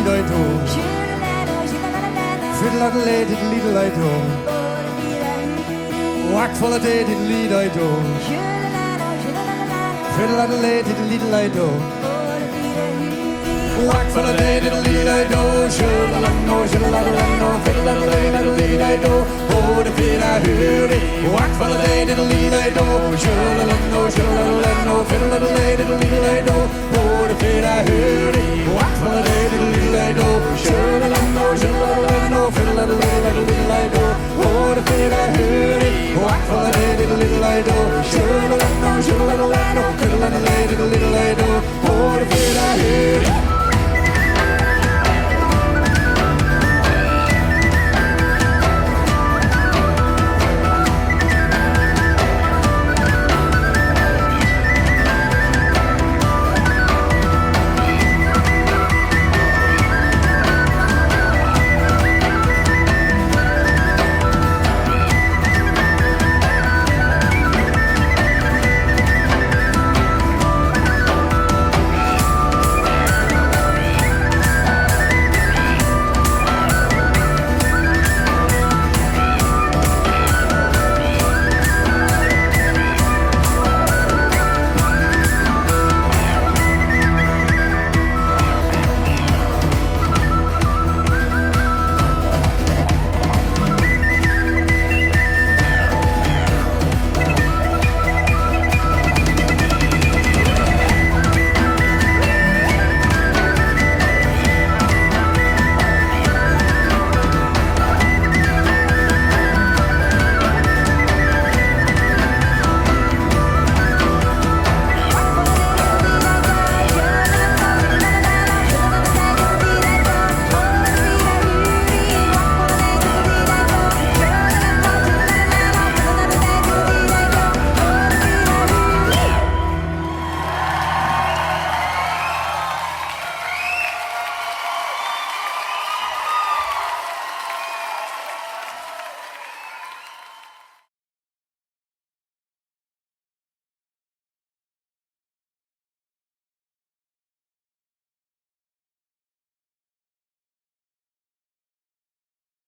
diddle-lee-do. Fiddle-a-diddle-lee-diddle-lee-do. Whack full of day diddle-lee-do. Fiddle-a-diddle-lee-diddle-lee-do. Whack full of day diddle-lee-do. Shoo-la-la-no, shoo-la-la-la-no, fiddle-a-diddle-lee-do. Oh, the fiddle-a-hoo-dee. Whack full of day diddle-lee-do. Shoo-la-la-no, shoo-la-la-la-no, fiddle-a-diddle-lee-do. Oh, the fiddle-a-hoo-dee. Whack full of day diddle-lee-do. Shoo-la-la-no, shoo-la-la-la-no, fiddle-a-diddle-lee-do. Oh, the fiddle-a-hoo-dee. Whack full of day diddle-lee-do. Shoo-la-la-no, shoo-la-la-la-no, fiddle-a-diddle-lee-do. Oh, the fiddle-a-hoo-dee.